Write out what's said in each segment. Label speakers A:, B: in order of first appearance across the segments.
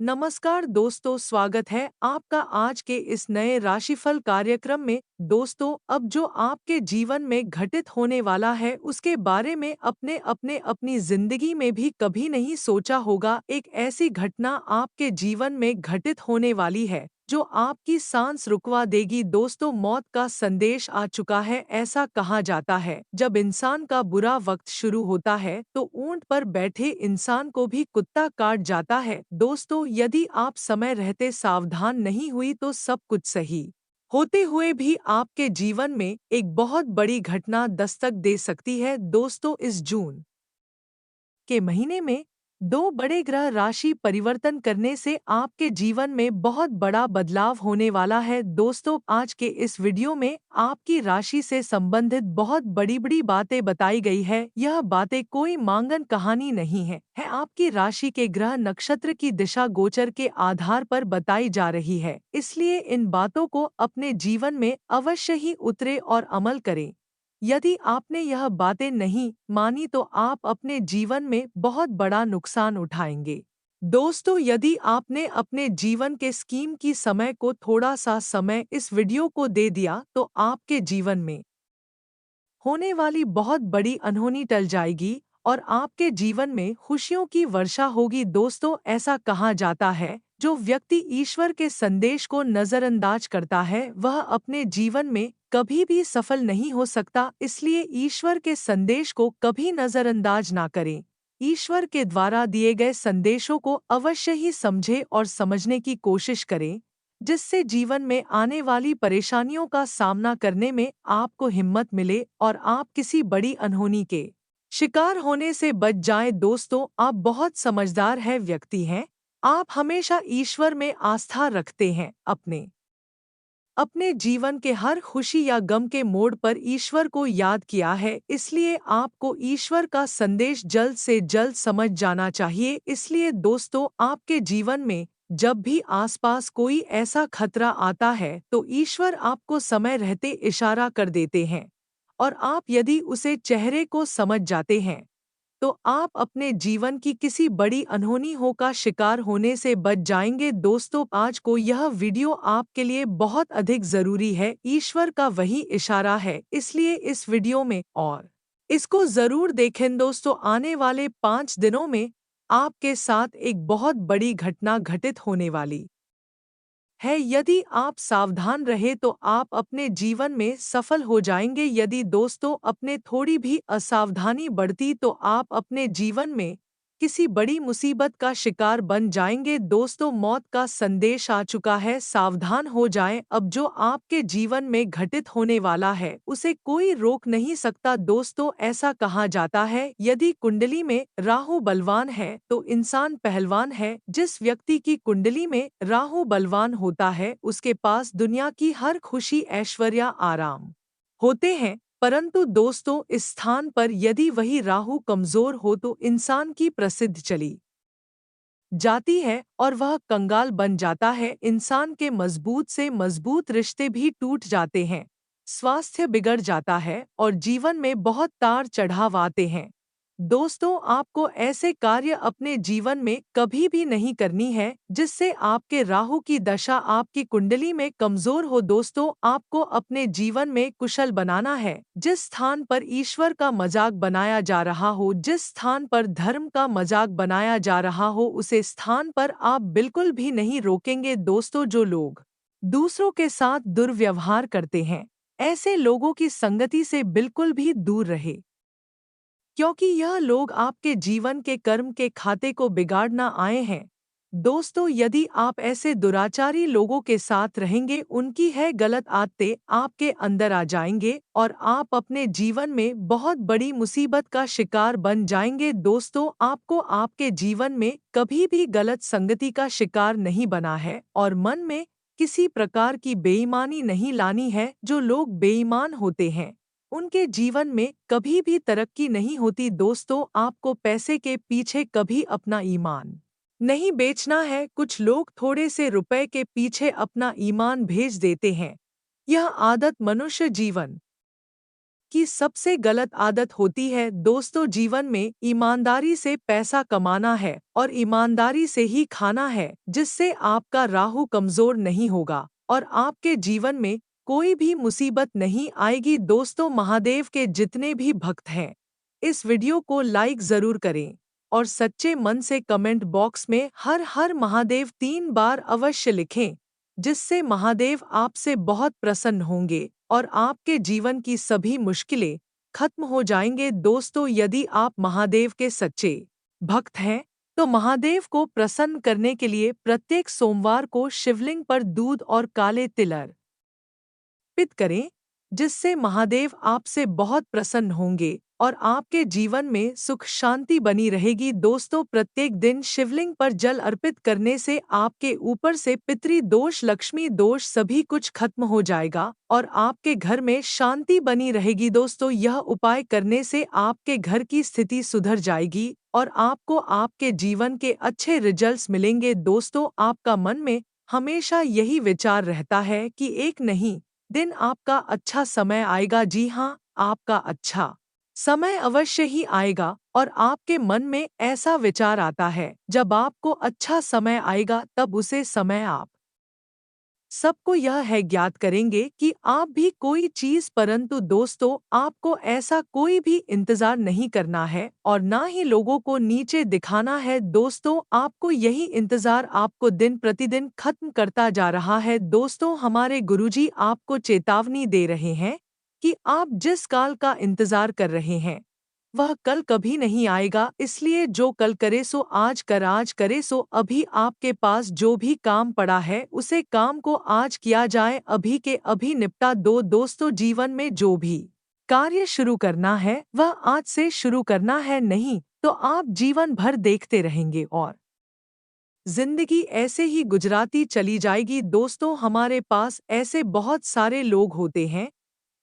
A: नमस्कार दोस्तों, स्वागत है आपका आज के इस नए राशिफल कार्यक्रम में। दोस्तों, अब जो आपके जीवन में घटित होने वाला है उसके बारे में अपने अपने अपनी जिंदगी में भी कभी नहीं सोचा होगा। एक ऐसी घटना आपके जीवन में घटित होने वाली है जो आपकी सांस रुकवा देगी। दोस्तों, मौत का संदेश आ चुका है। ऐसा कहा जाता है जब इंसान का बुरा वक्त शुरू होता है तो ऊंट पर बैठे इंसान को भी कुत्ता काट जाता है। दोस्तों, यदि आप समय रहते सावधान नहीं हुई तो सब कुछ सही होते हुए भी आपके जीवन में एक बहुत बड़ी घटना दस्तक दे सकती है। दोस्तों, इस जून के महीने में दो बड़े ग्रह राशि परिवर्तन करने से आपके जीवन में बहुत बड़ा बदलाव होने वाला है। दोस्तों, आज के इस वीडियो में आपकी राशि से संबंधित बहुत बड़ी बड़ी बातें बताई गई है। यह बातें कोई मांगन कहानी नहीं है आपकी राशि के ग्रह नक्षत्र की दिशा गोचर के आधार पर बताई जा रही है। इसलिए इन बातों को अपने जीवन में अवश्य ही उतरे और अमल करें। यदि आपने यह बातें नहीं मानी तो आप अपने जीवन में बहुत बड़ा नुकसान उठाएंगे। दोस्तों, यदि आपने अपने जीवन के स्कीम की समय को थोड़ा सा समय इस वीडियो को दे दिया तो आपके जीवन में होने वाली बहुत बड़ी अनहोनी टल जाएगी और आपके जीवन में खुशियों की वर्षा होगी। दोस्तों, ऐसा कहा जाता है जो व्यक्ति ईश्वर के संदेश को नजरअंदाज करता है वह अपने जीवन में कभी भी सफल नहीं हो सकता। इसलिए ईश्वर के संदेश को कभी नजरअंदाज ना करें। ईश्वर के द्वारा दिए गए संदेशों को अवश्य ही समझें और समझने की कोशिश करें, जिससे जीवन में आने वाली परेशानियों का सामना करने में आपको हिम्मत मिले और आप किसी बड़ी अनहोनी के शिकार होने से बच जाएं। दोस्तों, आप बहुत समझदार है व्यक्ति हैं। आप हमेशा ईश्वर में आस्था रखते हैं। अपने अपने जीवन के हर खुशी या गम के मोड़ पर ईश्वर को याद किया है। इसलिए आपको ईश्वर का संदेश जल्द से जल्द समझ जाना चाहिए। इसलिए दोस्तों, आपके जीवन में जब भी आसपास कोई ऐसा खतरा आता है तो ईश्वर आपको समय रहते इशारा कर देते हैं और आप यदि उसे चेहरे को समझ जाते हैं तो आप अपने जीवन की किसी बड़ी अनहोनी हो का शिकार होने से बच जाएंगे। दोस्तों, आज को यह वीडियो आपके लिए बहुत अधिक जरूरी है। ईश्वर का वही इशारा है, इसलिए इस वीडियो में और इसको जरूर देखें। दोस्तों, आने वाले 5 दिनों में आपके साथ एक बहुत बड़ी घटना घटित होने वाली है। यदि आप सावधान रहे तो आप अपने जीवन में सफल हो जाएंगे। यदि दोस्तों अपने थोड़ी भी असावधानी बढ़ती तो आप अपने जीवन में किसी बड़ी मुसीबत का शिकार बन जाएंगे। दोस्तों, मौत का संदेश आ चुका है, सावधान हो जाएं। अब जो आपके जीवन में घटित होने वाला है उसे कोई रोक नहीं सकता। दोस्तों, ऐसा कहा जाता है यदि कुंडली में राहु बलवान है तो इंसान पहलवान है। जिस व्यक्ति की कुंडली में राहु बलवान होता है उसके पास दुनिया की हर खुशी ऐश्वर्य आराम होते हैं। परंतु दोस्तों, इस स्थान पर यदि वही राहु कमजोर हो तो इंसान की प्रसिद्ध चली जाती है और वह कंगाल बन जाता है। इंसान के मजबूत से मजबूत रिश्ते भी टूट जाते हैं, स्वास्थ्य बिगड़ जाता है और जीवन में बहुत तार चढ़ाव आते हैं। दोस्तों, आपको ऐसे कार्य अपने जीवन में कभी भी नहीं करनी है जिससे आपके राहु की दशा आपकी कुंडली में कमजोर हो। दोस्तों, आपको अपने जीवन में कुशल बनाना है। जिस स्थान पर ईश्वर का मजाक बनाया जा रहा हो, जिस स्थान पर धर्म का मजाक बनाया जा रहा हो, उसे स्थान पर आप बिल्कुल भी नहीं रोकेंगे। दोस्तों, जो लोग दूसरों के साथ दुर्व्यवहार करते हैं ऐसे लोगों की संगति से बिल्कुल भी दूर रहे, क्योंकि यह लोग आपके जीवन के कर्म के खाते को बिगाड़ना आए हैं। दोस्तों, यदि आप ऐसे दुराचारी लोगों के साथ रहेंगे, उनकी है गलत आदतें आपके अंदर आ जाएंगे और आप अपने जीवन में बहुत बड़ी मुसीबत का शिकार बन जाएंगे। दोस्तों, आपको आपके जीवन में कभी भी गलत संगति का शिकार नहीं बना है और मन में किसी प्रकार की बेईमानी नहीं लानी है। जो लोग बेईमान होते हैं उनके जीवन में कभी भी तरक्की नहीं होती। दोस्तों, आपको पैसे के पीछे कभी अपना ईमान नहीं बेचना है। कुछ लोग थोड़े से रुपए के पीछे अपना ईमान भेज देते हैं। यह आदत मनुष्य जीवन कि सबसे गलत आदत होती है दोस्तों जीवन में ईमानदारी से पैसा कमाना है और ईमानदारी से ही खाना है, जिससे आपका राहु कमजोर नहीं होगा और आपके जीवन में कोई भी मुसीबत नहीं आएगी। दोस्तों, महादेव के जितने भी भक्त हैं, इस वीडियो को लाइक जरूर करें और सच्चे मन से कमेंट बॉक्स में हर हर महादेव 3 बार अवश्य लिखें, जिससे महादेव आपसे बहुत प्रसन्न होंगे और आपके जीवन की सभी मुश्किलें खत्म हो जाएंगे। दोस्तों, यदि आप महादेव के सच्चे भक्त हैं, तो महादेव को प्रसन्न करने के लिए प्रत्येक सोमवार को शिवलिंग पर दूध और काले तिल अर्पित करें, जिससे महादेव आपसे बहुत प्रसन्न होंगे और आपके जीवन में सुख शांति बनी रहेगी। दोस्तों, प्रत्येक दिन शिवलिंग पर जल अर्पित करने से आपके ऊपर से पितृ दोष, लक्ष्मी दोष सभी कुछ खत्म हो जाएगा और आपके घर में शांति बनी रहेगी। दोस्तों, यह उपाय करने से आपके घर की स्थिति सुधर जाएगी और आपको आपके जीवन के अच्छे रिजल्ट्स मिलेंगे। दोस्तों, आपका मन में हमेशा यही विचार रहता है कि एक नहीं दिन आपका अच्छा समय आएगा। जी हाँ, आपका अच्छा समय अवश्य ही आएगा और आपके मन में ऐसा विचार आता है, जब आपको अच्छा समय आएगा तब उसे समय आप सबको यह है ज्ञात करेंगे कि आप भी कोई चीज। परंतु दोस्तों, आपको ऐसा कोई भी इंतजार नहीं करना है और ना ही लोगों को नीचे दिखाना है। दोस्तों, आपको यही इंतजार आपको दिन प्रतिदिन खत्म करता जा रहा है। दोस्तों, हमारे गुरुजी आपको चेतावनी दे रहे हैं कि आप जिस काल का इंतजार कर रहे हैं, वह कल कभी नहीं आएगा। इसलिए जो कल करे सो आज कर, आज करे सो अभी। आपके पास जो भी काम पड़ा है, उसे काम को आज किया जाए, अभी के अभी निपटा दो। दोस्तों, जीवन में जो भी कार्य शुरू करना है, वह आज से शुरू करना है, नहीं तो आप जीवन भर देखते रहेंगे और जिंदगी ऐसे ही गुजराती चली जाएगी। दोस्तों, हमारे पास ऐसे बहुत सारे लोग होते हैं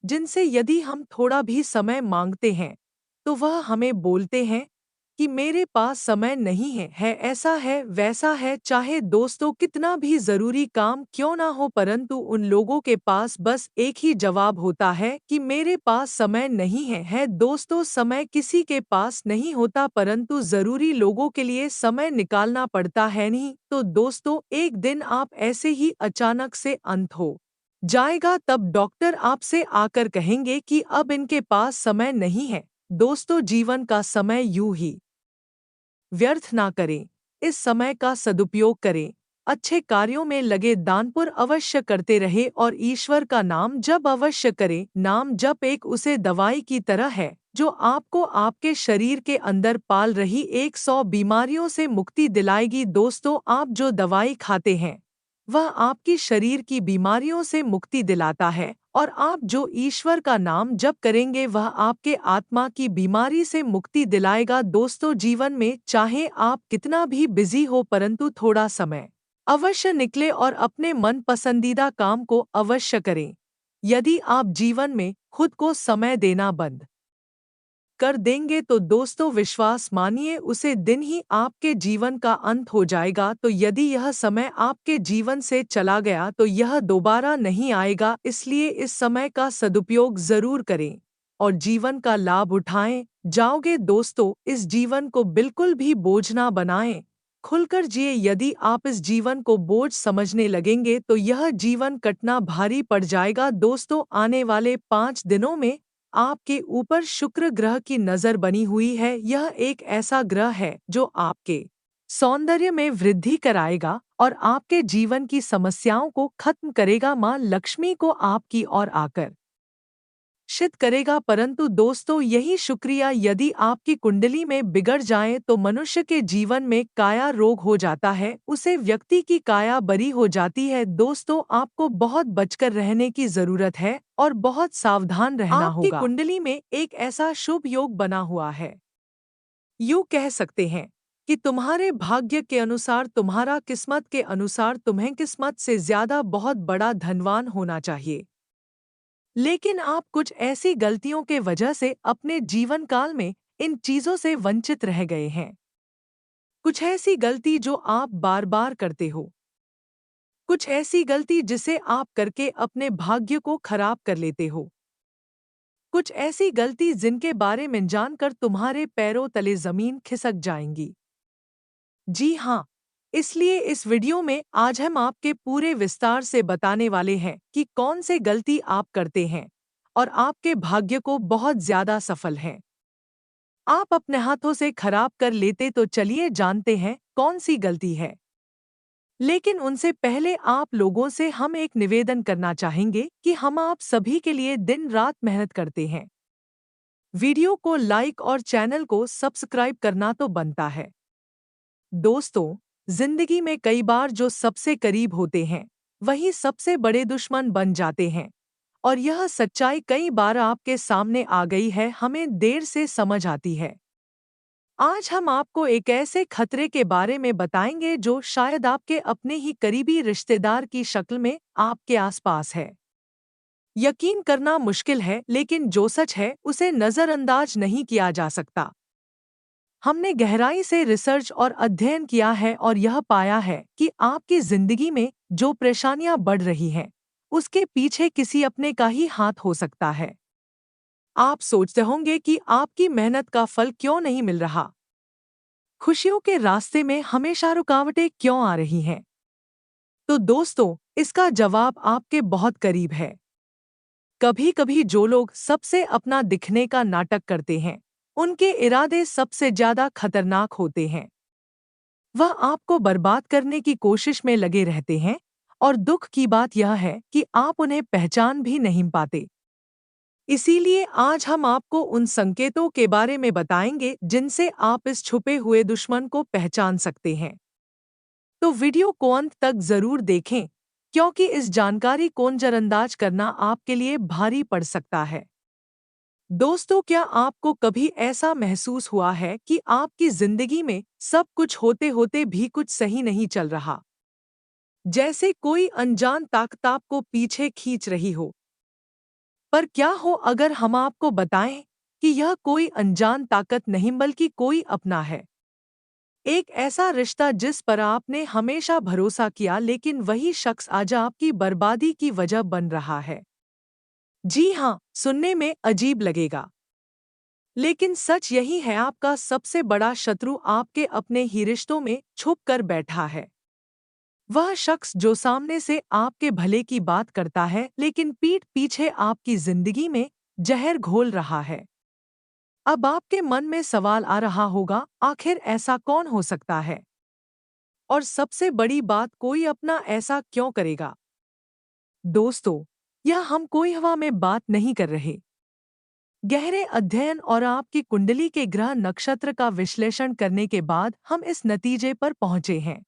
A: जिनसे यदि हम थोड़ा भी समय मांगते हैं, तो वह हमें बोलते हैं कि मेरे पास समय नहीं है, ऐसा है वैसा है। चाहे दोस्तों कितना भी जरूरी काम क्यों ना हो, परंतु उन लोगों के पास बस एक ही जवाब होता है कि मेरे पास समय नहीं है। दोस्तों, समय किसी के पास नहीं होता, परंतु जरूरी लोगों के लिए समय निकालना पड़ता है। नहीं तो दोस्तों, एक दिन आप ऐसे ही अचानक से अंत हो जाएगा, तब डॉक्टर आपसे आकर कहेंगे कि अब इनके पास समय नहीं है। दोस्तों, जीवन का समय यूं ही व्यर्थ ना करें, इस समय का सदुपयोग करें, अच्छे कार्यों में लगे, दानपुर अवश्य करते रहे और ईश्वर का नाम जप अवश्य करें। नाम जप एक उसे दवाई की तरह है जो आपको आपके शरीर के अंदर पाल रही 100 बीमारियों से मुक्ति दिलाएगी। दोस्तों, आप जो दवाई खाते हैं, वह आपकी शरीर की बीमारियों से मुक्ति दिलाता है और आप जो ईश्वर का नाम जप करेंगे, वह आपके आत्मा की बीमारी से मुक्ति दिलाएगा। दोस्तों, जीवन में चाहे आप कितना भी बिजी हो, परंतु थोड़ा समय अवश्य निकले और अपने मन पसंदीदा काम को अवश्य करें। यदि आप जीवन में खुद को समय देना बंद कर देंगे, तो दोस्तों विश्वास मानिए, उसे दिन ही आपके जीवन का अंत हो जाएगा। तो यदि यह समय आपके जीवन से चला गया, तो यह दोबारा नहीं आएगा। इसलिए इस समय का सदुपयोग जरूर करें और जीवन का लाभ उठाएं जाओगे। दोस्तों, इस जीवन को बिल्कुल भी बोझ ना बनाएं, खुलकर जिए। यदि आप इस जीवन को बोझ समझने लगेंगे, तो यह जीवन कटना भारी पड़ जाएगा। दोस्तों, आने वाले 5 दिनों में आपके ऊपर शुक्र ग्रह की नजर बनी हुई है। यह एक ऐसा ग्रह है जो आपके सौंदर्य में वृद्धि कराएगा और आपके जीवन की समस्याओं को खत्म करेगा। मां लक्ष्मी को आपकी ओर आकर शित करेगा। परंतु दोस्तों, यही शुक्रिया यदि आपकी कुंडली में बिगड़ जाए, तो मनुष्य के जीवन में काया रोग हो जाता है, उसे व्यक्ति की काया बरी हो जाती है। दोस्तों, आपको बहुत बचकर रहने की जरूरत है और बहुत सावधान रहना होगा। आपकी कुंडली में एक ऐसा शुभ योग बना हुआ है, यूं कह सकते हैं कि तुम्हारे भाग्य के अनुसार, तुम्हारा किस्मत के अनुसार तुम्हें किस्मत से ज्यादा बहुत बड़ा धनवान होना चाहिए। लेकिन आप कुछ ऐसी गलतियों के वजह से अपने जीवन काल में इन चीजों से वंचित रह गए हैं। कुछ ऐसी गलती जो आप बार बार करते हो, कुछ ऐसी गलती जिसे आप करके अपने भाग्य को खराब कर लेते हो, कुछ ऐसी गलती जिनके बारे में जानकर तुम्हारे पैरों तले जमीन खिसक जाएंगी। जी हाँ, इसलिए इस वीडियो में आज हम आपके पूरे विस्तार से बताने वाले हैं कि कौन से गलती आप करते हैं और आपके भाग्य को बहुत ज्यादा सफल हैं। आप अपने हाथों से खराब कर लेते, तो चलिए जानते हैं कौन सी गलती है। लेकिन उनसे पहले आप लोगों से हम एक निवेदन करना चाहेंगे कि हम आप सभी के लिए दिन रात मेहनत करते हैं। वीडियो को लाइक और चैनल को सब्सक्राइब करना तो बनता है। दोस्तों, जिंदगी में कई बार जो सबसे करीब होते हैं वही सबसे बड़े दुश्मन बन जाते हैं, और यह सच्चाई कई बार आपके सामने आ गई है, हमें देर से समझ आती है। आज हम आपको एक ऐसे खतरे के बारे में बताएंगे जो शायद आपके अपने ही करीबी रिश्तेदार की शक्ल में आपके आसपास है। यकीन करना मुश्किल है, लेकिन जो सच है उसे नज़रअंदाज नहीं किया जा सकता। हमने गहराई से रिसर्च और अध्ययन किया है और यह पाया है कि आपकी जिंदगी में जो परेशानियां बढ़ रही हैं, उसके पीछे किसी अपने का ही हाथ हो सकता है। आप सोचते होंगे कि आपकी मेहनत का फल क्यों नहीं मिल रहा? खुशियों के रास्ते में हमेशा रुकावटें क्यों आ रही हैं? तो दोस्तों, इसका जवाब आपके बहुत करीब है। कभी-कभी जो लोग सबसे अपना दिखने का नाटक करते हैं, उनके इरादे सबसे ज्यादा खतरनाक होते हैं। वह आपको बर्बाद करने की कोशिश में लगे रहते हैं, और दुख की बात यह है कि आप उन्हें पहचान भी नहीं पाते। इसीलिए आज हम आपको उन संकेतों के बारे में बताएंगे जिनसे आप इस छुपे हुए दुश्मन को पहचान सकते हैं। तो वीडियो को अंत तक जरूर देखें, क्योंकि इस जानकारी को नजरअंदाज करना आपके लिए भारी पड़ सकता है। दोस्तों, क्या आपको कभी ऐसा महसूस हुआ है कि आपकी जिंदगी में सब कुछ होते होते भी कुछ सही नहीं चल रहा? जैसे कोई अनजान ताकत आपको पीछे खींच रही हो। पर क्या हो अगर हम आपको बताएं कि यह कोई अनजान ताकत नहीं बल्कि कोई अपना है। एक ऐसा रिश्ता जिस पर आपने हमेशा भरोसा किया, लेकिन वही शख्स आज आपकी बर्बादी की वजह बन रहा है। जी हाँ, सुनने में अजीब लगेगा, लेकिन सच यही है, आपका सबसे बड़ा शत्रु आपके अपने ही रिश्तों में छुप कर बैठा है। वह शख्स जो सामने से आपके भले की बात करता है, लेकिन पीठ पीछे आपकी जिंदगी में जहर घोल रहा है। अब आपके मन में सवाल आ रहा होगा, आखिर ऐसा कौन हो सकता है? और सबसे बड़ी बात, कोई अपना ऐसा क्यों करेगा? दोस्तों, यह हम कोई हवा में बात नहीं कर रहे। गहरे अध्ययन और आपकी कुंडली के ग्रह नक्षत्र का विश्लेषण करने के बाद हम इस नतीजे पर पहुंचे हैं।